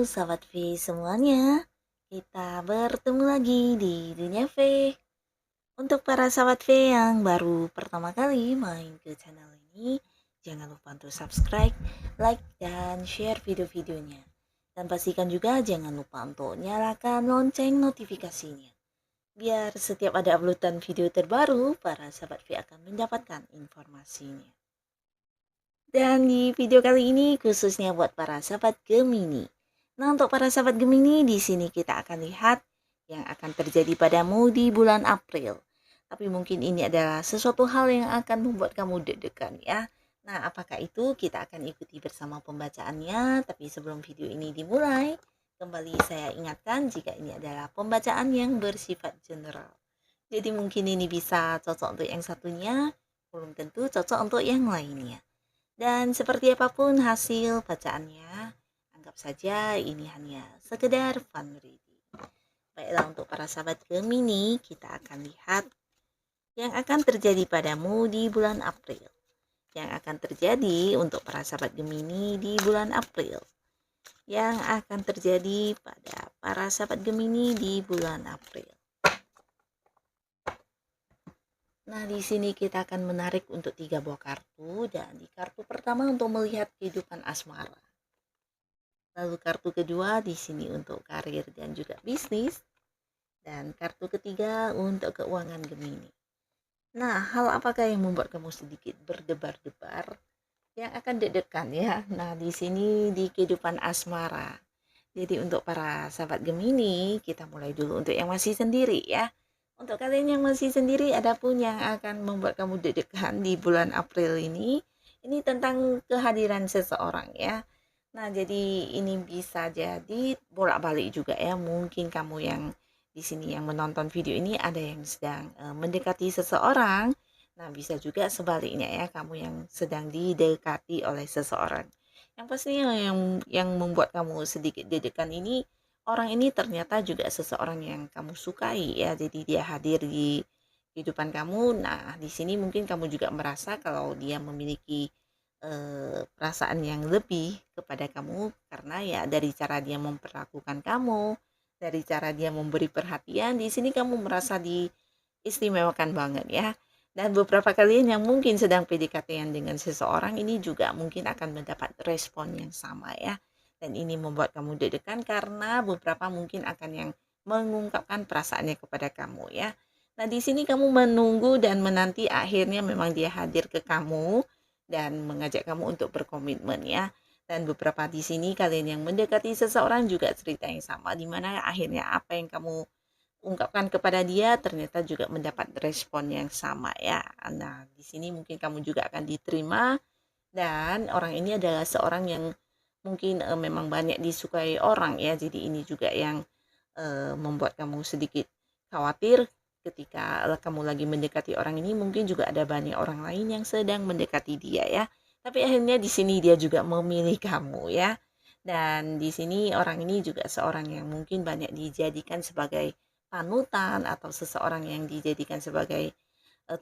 Sahabat V semuanya, kita bertemu lagi di Dunia V. Untuk para sahabat V yang baru pertama kali main ke channel ini, jangan lupa untuk subscribe, like, dan share video-videonya. Dan pastikan juga jangan lupa untuk nyalakan lonceng notifikasinya. Biar setiap ada uploadan video terbaru, para sahabat V akan mendapatkan informasinya. Dan di video kali ini khususnya buat para sahabat Gemini. Nah, untuk para sahabat Gemini, di sini kita akan lihat yang akan terjadi padamu di bulan April. Tapi mungkin ini adalah sesuatu hal yang akan membuat kamu deg-degan ya. Nah, apakah itu? Kita akan ikuti bersama pembacaannya. Tapi sebelum video ini dimulai, kembali saya ingatkan jika ini adalah pembacaan yang bersifat general. Jadi mungkin ini bisa cocok untuk yang satunya, belum tentu cocok untuk yang lainnya. Dan seperti apapun hasil bacaannya, anggap saja ini hanya sekedar fun reading. Baiklah, untuk para sahabat Gemini, kita akan lihat yang akan terjadi padamu di bulan April. Yang akan terjadi untuk para sahabat Gemini di bulan April. Yang akan terjadi pada para sahabat Gemini di bulan April. Nah, di sini kita akan menarik untuk 3 buah kartu, dan di kartu pertama untuk melihat kehidupan asmara. Lalu kartu kedua di sini untuk karir dan juga bisnis, dan kartu ketiga untuk keuangan Gemini. Nah, hal apakah yang membuat kamu sedikit berdebar-debar, yang akan deg-degan ya? Nah, di sini di kehidupan asmara. Jadi untuk para sahabat Gemini, kita mulai dulu untuk yang masih sendiri ya. Untuk kalian yang masih sendiri, ada pun yang akan membuat kamu deg-degan di bulan April ini tentang kehadiran seseorang ya. Nah, jadi ini bisa jadi bolak-balik juga ya. Mungkin kamu yang di sini yang menonton video ini ada yang sedang mendekati seseorang. Nah, bisa juga sebaliknya ya, kamu yang sedang didekati oleh seseorang. Yang pastinya yang membuat kamu sedikit deg-degan ini, orang ini ternyata juga seseorang yang kamu sukai ya. Jadi dia hadir di kehidupan kamu. Nah, di sini mungkin kamu juga merasa kalau dia memiliki perasaan yang lebih kepada kamu, karena ya dari cara dia memperlakukan kamu, dari cara dia memberi perhatian, di sini kamu merasa diistimewakan banget ya. Dan beberapa kalian yang mungkin sedang PDKT dengan seseorang ini juga mungkin akan mendapat respon yang sama ya. Dan ini membuat kamu deg-degan karena beberapa mungkin akan yang mengungkapkan perasaannya kepada kamu ya. Nah, di sini kamu menunggu dan menanti akhirnya memang dia hadir ke kamu dan mengajak kamu untuk berkomitmen ya. Dan beberapa di sini kalian yang mendekati seseorang juga cerita yang sama, di mana akhirnya apa yang kamu ungkapkan kepada dia ternyata juga mendapat respon yang sama ya. Nah, di sini mungkin kamu juga akan diterima, dan orang ini adalah seorang yang mungkin memang banyak disukai orang ya. Jadi ini juga yang membuat kamu sedikit khawatir ketika kamu lagi mendekati orang ini, mungkin juga ada banyak orang lain yang sedang mendekati dia ya. Tapi akhirnya di sini dia juga memilih kamu ya. Dan di sini orang ini juga seorang yang mungkin banyak dijadikan sebagai panutan atau seseorang yang dijadikan sebagai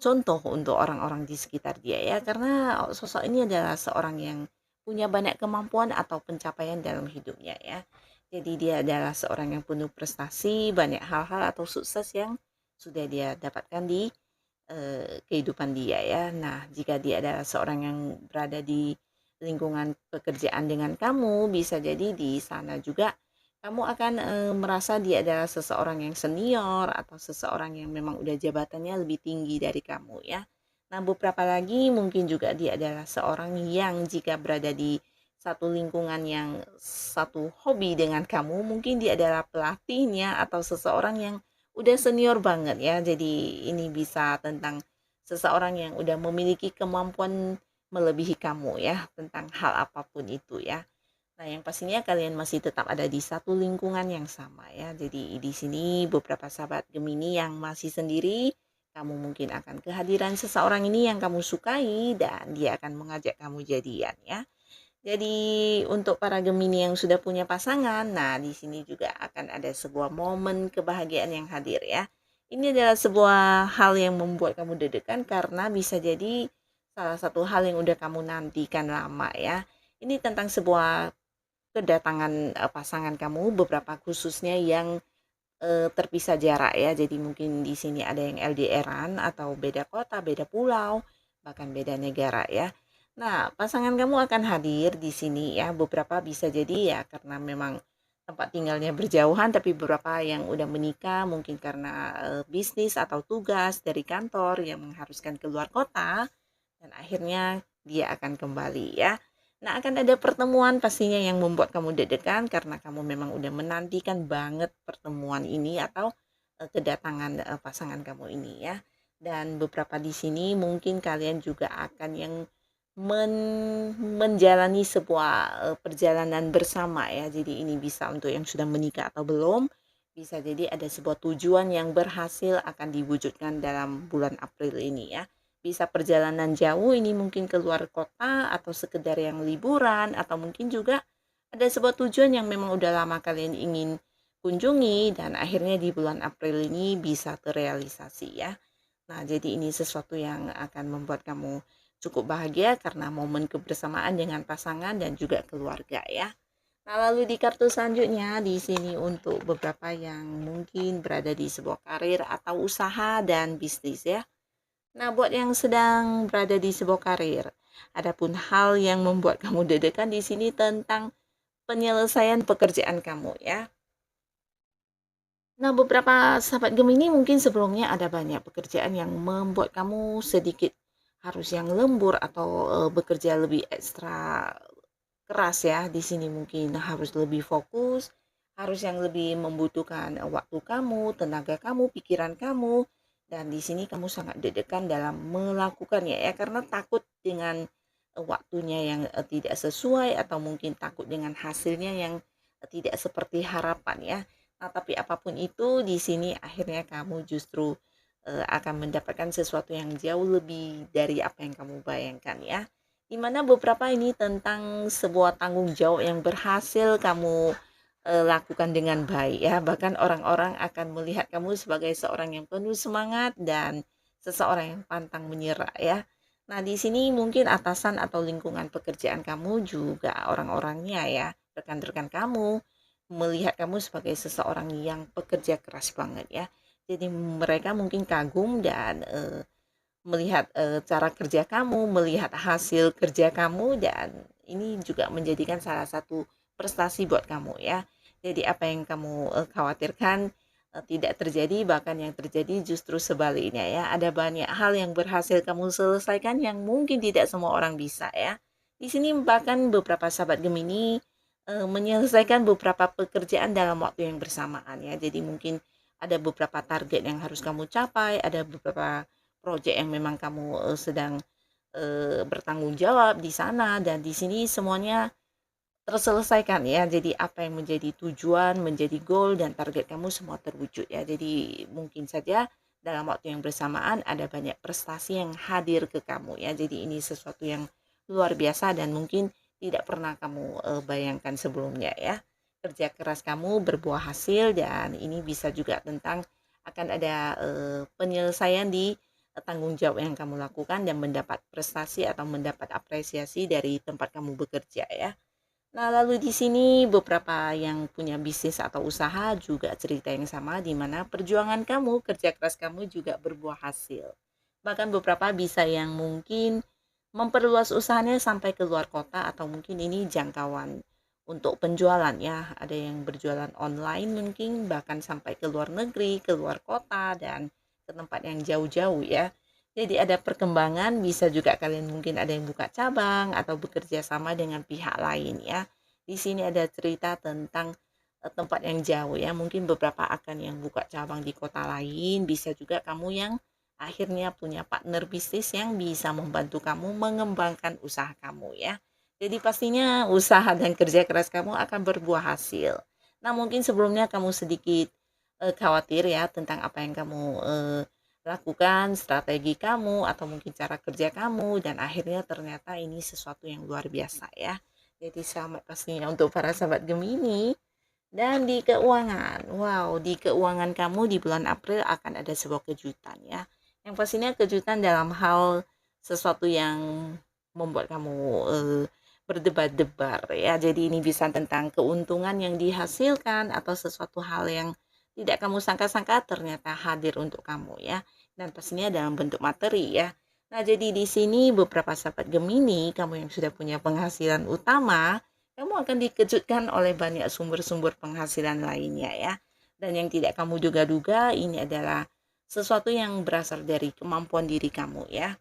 contoh untuk orang-orang di sekitar dia ya, karena sosok ini adalah seorang yang punya banyak kemampuan atau pencapaian dalam hidupnya ya. Jadi dia adalah seorang yang penuh prestasi, banyak hal-hal atau sukses yang sudah dia dapatkan di kehidupan dia ya. Nah, jika dia adalah seorang yang berada di lingkungan pekerjaan dengan kamu, bisa jadi di sana juga kamu akan merasa dia adalah seseorang yang senior atau seseorang yang memang udah jabatannya lebih tinggi dari kamu ya. Nah, beberapa lagi mungkin juga dia adalah seorang yang jika berada di satu lingkungan yang satu hobi dengan kamu, mungkin dia adalah pelatihnya atau seseorang yang udah senior banget ya. Jadi ini bisa tentang seseorang yang udah memiliki kemampuan melebihi kamu ya, tentang hal apapun itu ya. Nah, yang pastinya kalian masih tetap ada di satu lingkungan yang sama ya. Jadi di sini beberapa sahabat Gemini yang masih sendiri, kamu mungkin akan kehadiran seseorang ini yang kamu sukai dan dia akan mengajak kamu jadian ya. Jadi untuk para Gemini yang sudah punya pasangan, nah di sini juga akan ada sebuah momen kebahagiaan yang hadir ya. Ini adalah sebuah hal yang membuat kamu deg-degan karena bisa jadi salah satu hal yang udah kamu nantikan lama ya. Ini tentang sebuah kedatangan pasangan kamu, beberapa khususnya yang terpisah jarak ya. Jadi mungkin di sini ada yang LDR-an atau beda kota, beda pulau, bahkan beda negara ya. Nah, pasangan kamu akan hadir di sini ya. Beberapa bisa jadi ya karena memang tempat tinggalnya berjauhan, tapi beberapa yang udah menikah mungkin karena bisnis atau tugas dari kantor yang mengharuskan keluar kota dan akhirnya dia akan kembali ya. Nah, akan ada pertemuan pastinya yang membuat kamu deg-degan karena kamu memang udah menantikan banget pertemuan ini atau kedatangan pasangan kamu ini ya. Dan beberapa di sini mungkin kalian juga akan yang menjalani sebuah perjalanan bersama ya. Jadi ini bisa untuk yang sudah menikah atau belum. Bisa jadi ada sebuah tujuan yang berhasil akan diwujudkan dalam bulan April ini ya. Bisa perjalanan jauh ini mungkin keluar kota atau sekedar yang liburan atau mungkin juga ada sebuah tujuan yang memang udah lama kalian ingin kunjungi dan akhirnya di bulan April ini bisa terrealisasi ya. Nah, jadi ini sesuatu yang akan membuat kamu cukup bahagia karena momen kebersamaan dengan pasangan dan juga keluarga ya. Nah, lalu di kartu selanjutnya di sini untuk beberapa yang mungkin berada di sebuah karir atau usaha dan bisnis ya. Nah, buat yang sedang berada di sebuah karir, adapun hal yang membuat kamu deg-degan di sini tentang penyelesaian pekerjaan kamu ya. Nah, beberapa sahabat Gemini mungkin sebelumnya ada banyak pekerjaan yang membuat kamu sedikit harus yang lembur atau bekerja lebih ekstra keras ya. Di sini mungkin harus lebih fokus, harus yang lebih membutuhkan waktu kamu, tenaga kamu, pikiran kamu. Dan di sini kamu sangat deg-degan dalam melakukannya ya karena takut dengan waktunya yang tidak sesuai atau mungkin takut dengan hasilnya yang tidak seperti harapan ya. Nah, tapi apapun itu di sini akhirnya kamu justru akan mendapatkan sesuatu yang jauh lebih dari apa yang kamu bayangkan ya. Dimana beberapa ini tentang sebuah tanggung jawab yang berhasil kamu lakukan dengan baik ya. Bahkan orang-orang akan melihat kamu sebagai seorang yang penuh semangat dan seseorang yang pantang menyerah ya. Nah, di sini mungkin atasan atau lingkungan pekerjaan kamu juga orang-orangnya ya, rekan-rekan kamu melihat kamu sebagai seseorang yang pekerja keras banget ya. Jadi mereka mungkin kagum dan melihat cara kerja kamu, melihat hasil kerja kamu dan ini juga menjadikan salah satu prestasi buat kamu ya. Jadi apa yang kamu khawatirkan tidak terjadi, bahkan yang terjadi justru sebaliknya ya. Ada banyak hal yang berhasil kamu selesaikan yang mungkin tidak semua orang bisa ya. Di sini bahkan beberapa sahabat Gemini menyelesaikan beberapa pekerjaan dalam waktu yang bersamaan ya. Jadi mungkin ada beberapa target yang harus kamu capai, ada beberapa proyek yang memang kamu sedang bertanggung jawab di sana dan di sini semuanya terselesaikan ya. Jadi apa yang menjadi tujuan, menjadi goal dan target kamu semua terwujud ya. Jadi mungkin saja dalam waktu yang bersamaan ada banyak prestasi yang hadir ke kamu ya. Jadi ini sesuatu yang luar biasa dan mungkin tidak pernah kamu bayangkan sebelumnya ya. Kerja keras kamu berbuah hasil dan ini bisa juga tentang akan ada penyelesaian di tanggung jawab yang kamu lakukan dan mendapat prestasi atau mendapat apresiasi dari tempat kamu bekerja ya. Nah, lalu di sini beberapa yang punya bisnis atau usaha juga cerita yang sama di mana perjuangan kamu, kerja keras kamu juga berbuah hasil. Bahkan beberapa bisa yang mungkin memperluas usahanya sampai ke luar kota atau mungkin ini jangkauan untuk penjualan ya. Ada yang berjualan online mungkin bahkan sampai ke luar negeri, ke luar kota dan ke tempat yang jauh-jauh ya. Jadi ada perkembangan, bisa juga kalian mungkin ada yang buka cabang atau bekerja sama dengan pihak lain ya. Di sini ada cerita tentang tempat yang jauh ya. Mungkin beberapa akan yang buka cabang di kota lain, bisa juga kamu yang akhirnya punya partner bisnis yang bisa membantu kamu mengembangkan usaha kamu ya. Jadi pastinya usaha dan kerja keras kamu akan berbuah hasil. Nah, mungkin sebelumnya kamu sedikit khawatir ya tentang apa yang kamu lakukan, strategi kamu atau mungkin cara kerja kamu dan akhirnya ternyata ini sesuatu yang luar biasa ya. Jadi selamat pastinya untuk para sahabat Gemini. Dan di keuangan, wow, di keuangan kamu di bulan April akan ada sebuah kejutan ya. Yang pastinya kejutan dalam hal sesuatu yang membuat kamu berdebar-debar ya. Jadi ini bisa tentang keuntungan yang dihasilkan atau sesuatu hal yang tidak kamu sangka-sangka ternyata hadir untuk kamu ya. Dan pastinya dalam bentuk materi ya. Nah, jadi di sini beberapa sahabat Gemini, kamu yang sudah punya penghasilan utama, kamu akan dikejutkan oleh banyak sumber-sumber penghasilan lainnya ya. Dan yang tidak kamu duga-duga ini adalah sesuatu yang berasal dari kemampuan diri kamu ya.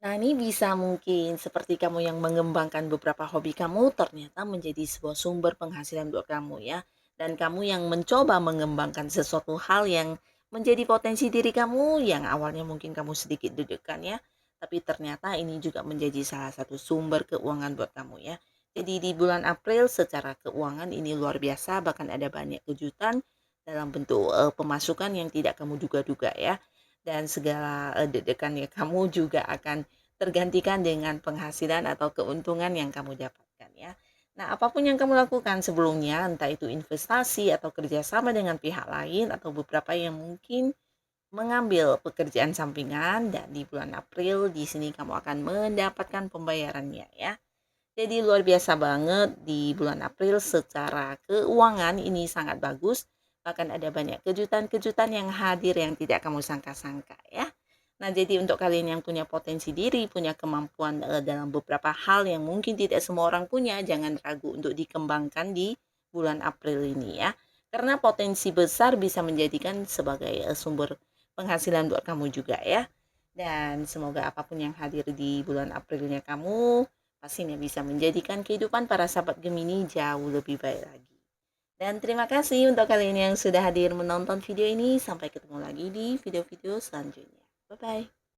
Nah, ini bisa mungkin seperti kamu yang mengembangkan beberapa hobi kamu ternyata menjadi sebuah sumber penghasilan buat kamu ya. Dan kamu yang mencoba mengembangkan sesuatu hal yang menjadi potensi diri kamu yang awalnya mungkin kamu sedikit deg-degan ya. Tapi ternyata ini juga menjadi salah satu sumber keuangan buat kamu ya. Jadi di bulan April secara keuangan ini luar biasa, bahkan ada banyak kejutan dalam bentuk pemasukan yang tidak kamu duga-duga ya. Dan segala deg-degan ya kamu juga akan tergantikan dengan penghasilan atau keuntungan yang kamu dapatkan ya. Nah, apapun yang kamu lakukan sebelumnya, entah itu investasi atau kerjasama dengan pihak lain atau beberapa yang mungkin mengambil pekerjaan sampingan, dan di bulan April di sini kamu akan mendapatkan pembayarannya ya. Jadi luar biasa banget di bulan April secara keuangan ini sangat bagus. Bahkan ada banyak kejutan-kejutan yang hadir yang tidak kamu sangka-sangka ya. Nah, jadi untuk kalian yang punya potensi diri, punya kemampuan dalam beberapa hal yang mungkin tidak semua orang punya, jangan ragu untuk dikembangkan di bulan April ini ya. Karena potensi besar bisa menjadikan sebagai sumber penghasilan buat kamu juga ya. Dan semoga apapun yang hadir di bulan Aprilnya kamu pastinya bisa menjadikan kehidupan para sahabat Gemini jauh lebih baik lagi. Dan terima kasih untuk kalian yang sudah hadir menonton video ini. Sampai ketemu lagi di video-video selanjutnya. Bye-bye.